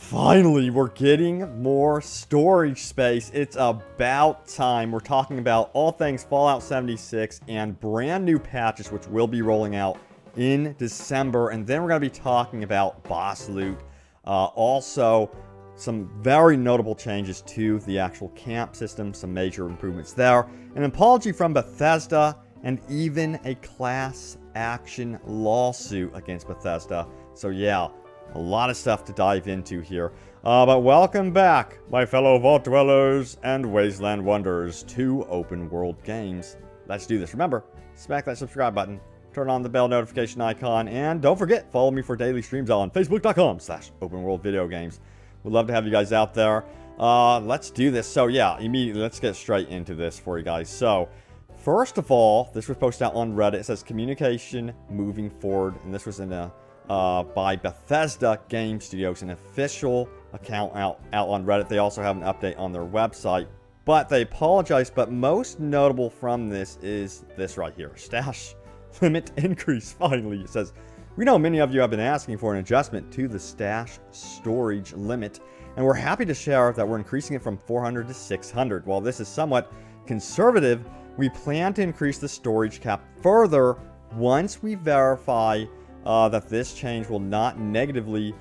Finally, we're getting more storage space. It's about time. We're talking about all things Fallout 76 and brand new patches, which will be rolling out in December. And then we're going to be talking about boss loot. Also, some very notable changes to the actual camp system, some major improvements there. An apology from Bethesda, and even a class action lawsuit against Bethesda. So yeah, a lot of stuff to dive into here. But welcome back, my fellow Vault Dwellers and Wasteland Wanderers, to Open World Games. Let's do this. Remember, smack that subscribe button, turn on the bell notification icon, and don't forget, follow me for daily streams on facebook.com/openworldvideogames. We'd love to have you guys out there. Let's do this. So yeah, immediately, let's get straight into this for you guys. So, first of all, this was posted out on Reddit. It says communication moving forward, and this was in a by Bethesda Game Studios, an official account out on Reddit. They also have an update on their website, but they apologize. But most notable from this is this right here: stash limit increase. Finally, it says, we know many of you have been asking for an adjustment to the stash storage limit, and we're happy to share that we're increasing it from 400 to 600. While this is somewhat conservative, we plan to increase the storage cap further once we verify that this change will not negatively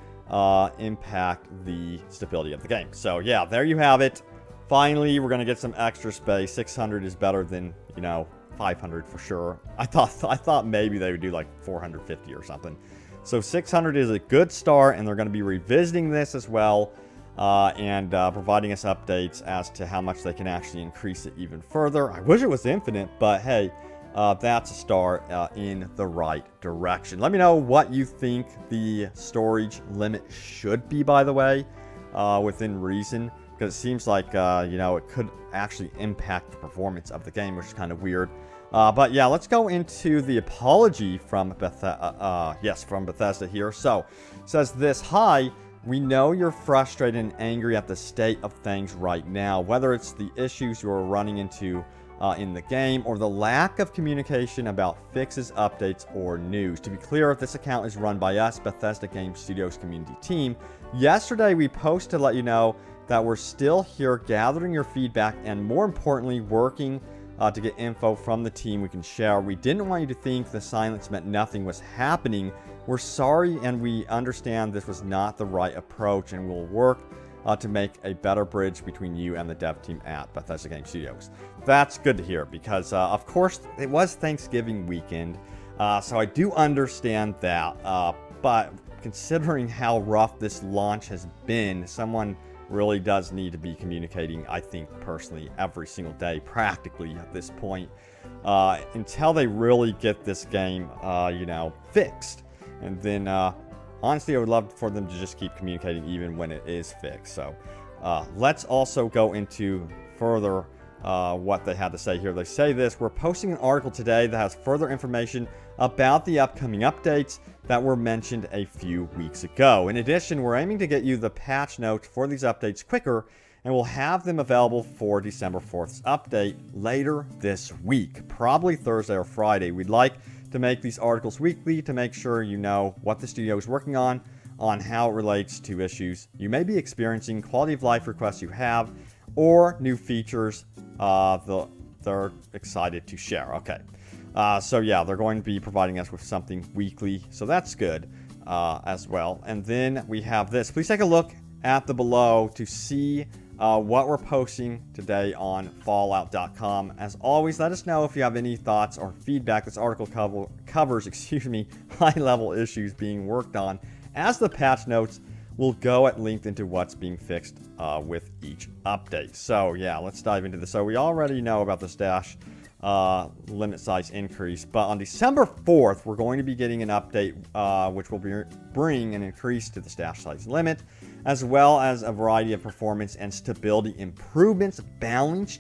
impact the stability of the game. So yeah, there you have it. Finally, we're going to get some extra space. 600 is better than, 500 for sure. I thought maybe they would do like 450 or something. So 600 is a good start, and they're going to be revisiting this as well, and providing us updates as to how much they can actually increase it even further. I wish it was infinite, but hey, that's a start in the right direction. Let me know what you think the storage limit should be, by the way, within reason, because it seems like, it could actually impact the performance of the game, which is kind of weird. But yeah, let's go into the apology from Bethesda here. So, it says this: hi, we know you're frustrated and angry at the state of things right now, whether it's the issues you're running into in the game, or the lack of communication about fixes, updates, or news. To be clear, this account is run by us, Bethesda Game Studios community team. Yesterday, we posted to let you know that we're still here gathering your feedback, and more importantly, working to get info from the team we can share. We didn't want you to think the silence meant nothing was happening. We're sorry, and we understand this was not the right approach, and we'll work to make a better bridge between you and the dev team at Bethesda Game Studios. That's good to hear, because of course it was Thanksgiving weekend, so I do understand that, but considering how rough this launch has been, someone really does need to be communicating, I think personally, every single day practically at this point, until they really get this game fixed. And then honestly, I would love for them to just keep communicating even when it is fixed. So let's also go into further what they had to say here. They say this: we're posting an article today that has further information about the upcoming updates that were mentioned a few weeks ago. In addition, we're aiming to get you the patch notes for these updates quicker, and we'll have them available for December 4th's update later this week, probably Thursday or Friday. We'd like to make these articles weekly to make sure you know what the studio is working on how it relates to issues you may be experiencing, quality of life requests you have, or new features they're excited to share. Okay. So yeah, they're going to be providing us with something weekly, so that's good as well. And then we have this. Please take a look at the below to see what we're posting today on Fallout.com. As always, let us know if you have any thoughts or feedback. This article covers high-level issues being worked on, as the patch notes will go at length into what's being fixed with each update. So yeah, let's dive into this. So we already know about the stash limit size increase, but on December 4th, we're going to be getting an update which will bring an increase to the stash size limit, as well as a variety of performance and stability improvements, balance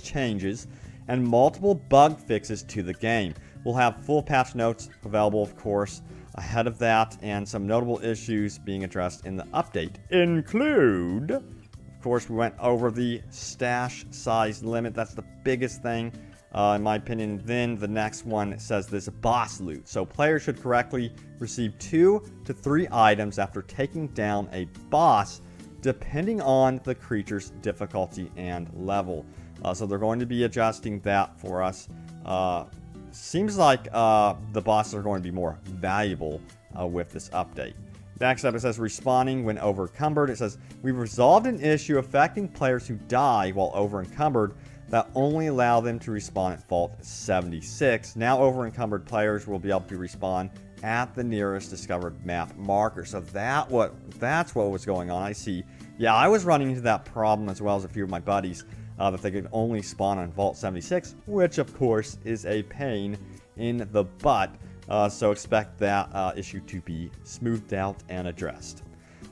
changes, and multiple bug fixes to the game. We'll have full patch notes available, of course, ahead of that, and some notable issues being addressed in the update include, of course, we went over the stash size limit. That's the biggest thing. in my opinion. Then the next one says this boss loot. So players should correctly receive 2 to 3 items after taking down a boss, depending on the creature's difficulty and level. So they're going to be adjusting that for us. Seems like the bosses are going to be more valuable with this update. Next up, it says respawning when over-encumbered. It says, we've resolved an issue affecting players who die while over-encumbered that only allow them to respawn at Vault 76. Now over-encumbered players will be able to respawn at the nearest discovered map marker. So that's what was going on. I see. Yeah, I was running into that problem as well as a few of my buddies, that they could only spawn on Vault 76, which of course is a pain in the butt. So expect that issue to be smoothed out and addressed.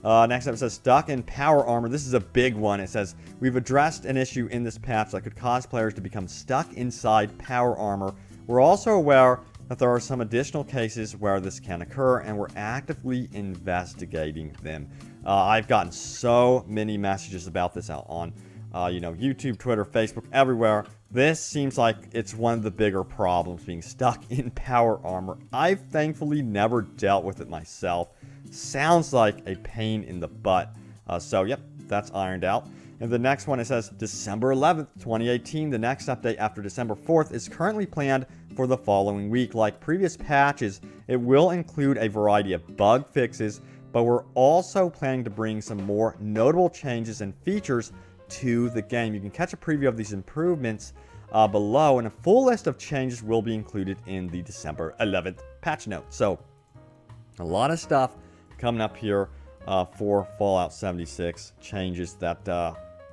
Next up, it says stuck in power armor. This is a big one. It says, we've addressed an issue in this patch that could cause players to become stuck inside power armor. We're also aware that there are some additional cases where this can occur, and we're actively investigating them. I've gotten so many messages about this out on YouTube, Twitter, Facebook, everywhere. This seems like it's one of the bigger problems, being stuck in power armor. I've thankfully never dealt with it myself. Sounds like a pain in the butt. So, yep, that's ironed out. And the next one, it says December 11th, 2018. The next update after December 4th is currently planned for the following week. Like previous patches, it will include a variety of bug fixes, but we're also planning to bring some more notable changes and features to the game. You can catch a preview of these improvements below, and a full list of changes will be included in the December 11th patch notes. So, a lot of stuff coming up here for Fallout 76, changes that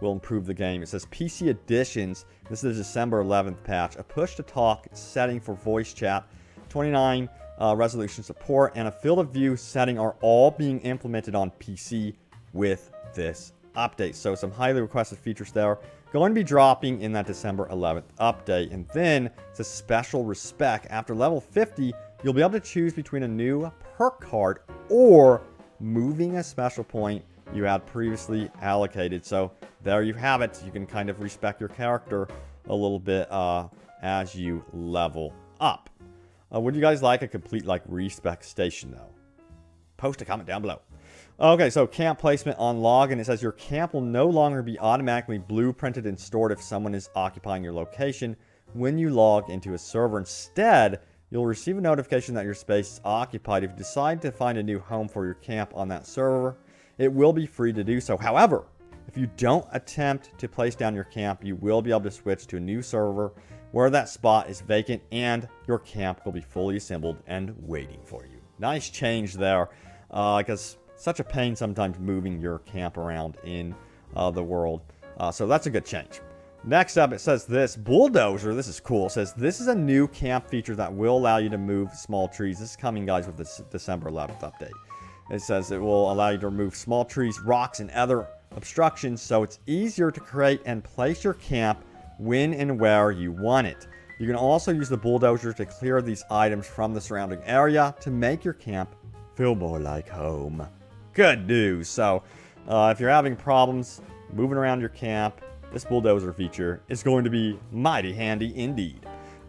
will improve the game. It says PC additions. This is the December 11th patch. A push-to-talk setting for voice chat, 29 resolution support, and a field of view setting are all being implemented on PC with this update. So some highly requested features there going to be dropping in that December 11th update. And then it's a special respec. After level 50, you'll be able to choose between a new perk card or moving a special point you had previously allocated. So there you have it. You can kind of respec your character a little bit as you level up. Would you guys like a complete respec station though? Post a comment down below. Okay, so camp placement on login. It says your camp will no longer be automatically blueprinted and stored if someone is occupying your location when you log into a server. Instead, you'll receive a notification that your space is occupied. If you decide to find a new home for your camp on that server, it will be free to do so. However, if you don't attempt to place down your camp, you will be able to switch to a new server where that spot is vacant and your camp will be fully assembled and waiting for you. Nice change there, because such a pain sometimes moving your camp around in the world. So that's a good change. Next up, it says this Bulldozer. This is cool. It says this is a new camp feature that will allow you to move small trees. This is coming, guys, with this December 11th update. It says it will allow you to remove small trees, rocks, and other obstructions, so it's easier to create and place your camp when and where you want it. You can also use the Bulldozer to clear these items from the surrounding area to make your camp feel more like home. Good news. So if you're having problems moving around your camp, this Bulldozer feature is going to be mighty handy indeed.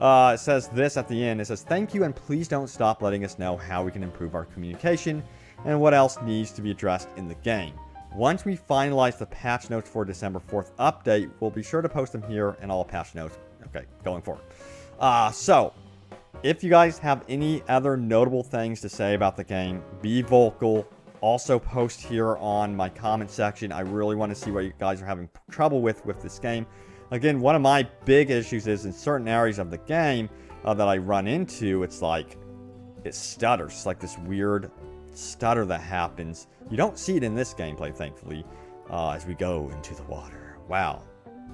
It says this at the end. It says, thank you, and please don't stop letting us know how we can improve our communication and what else needs to be addressed in the game. Once we finalize the patch notes for December 4th update, we'll be sure to post them here in all patch notes, going forward. So, if you guys have any other notable things to say about the game, be vocal. Also post here on my comment section. I really want to see what you guys are having trouble with this game. Again, one of my big issues is in certain areas of the game that I run into, it's like, it stutters. It's like this weird stutter that happens. You don't see it in this gameplay, thankfully, as we go into the water. Wow.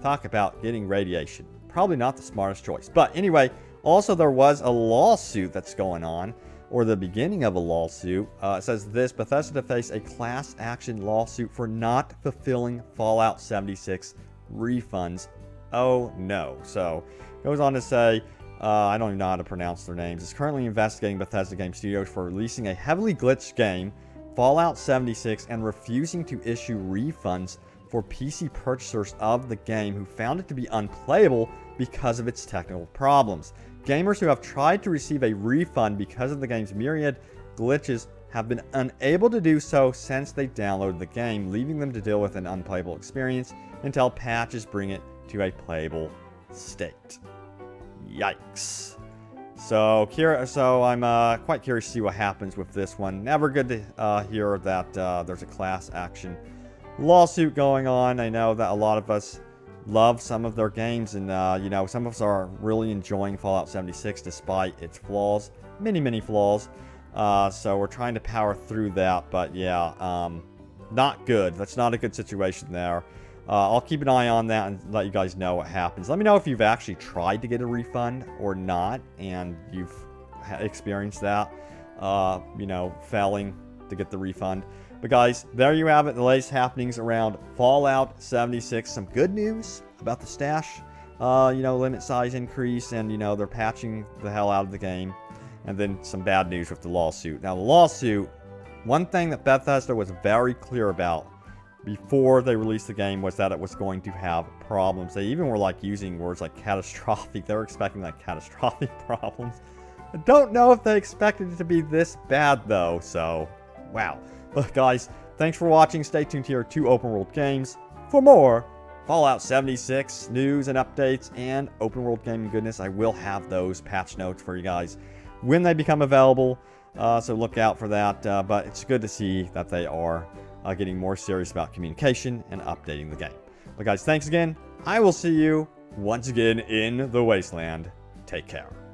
Talk about getting radiation. Probably not the smartest choice. But anyway, also there was a lawsuit that's going on, or the beginning of a lawsuit. It says this, Bethesda to face a class action lawsuit for not fulfilling Fallout 76 refunds. Oh no. So, goes on to say, I don't even know how to pronounce their names. It's currently investigating Bethesda Game Studios for releasing a heavily glitched game, Fallout 76, and refusing to issue refunds for PC purchasers of the game who found it to be unplayable because of its technical problems. Gamers who have tried to receive a refund because of the game's myriad glitches have been unable to do so since they downloaded the game, leaving them to deal with an unplayable experience until patches bring it to a playable state. Yikes. So I'm quite curious to see what happens with this one. Never good to hear that there's a class action lawsuit going on. I know that a lot of us love some of their games, and you know, some of us are really enjoying Fallout 76 despite its flaws, many flaws. So we're trying to power through that, but yeah, not good. That's not a good situation there. I'll keep an eye on that and let you guys know what happens. Let me know if you've actually tried to get a refund or not, and you've experienced that, you know, failing to get the refund. But guys, there you have it, the latest happenings around Fallout 76. Some good news about the stash, you know, limit size increase, and, you know, they're patching the hell out of the game. And then some bad news with the lawsuit. Now, the lawsuit, one thing that Bethesda was very clear about before they released the game was that it was going to have problems. They even were like using words like catastrophic. They were expecting like catastrophic problems. I don't know if they expected it to be this bad though, so wow. But guys, thanks for watching. Stay tuned here to Open World Games for more Fallout 76 news and updates and open world gaming goodness. I will have those patch notes for you guys when they become available, so look out for that. But it's good to see that they are getting more serious about communication and updating the game. But guys, thanks again. I will see you once again in the Wasteland. Take care.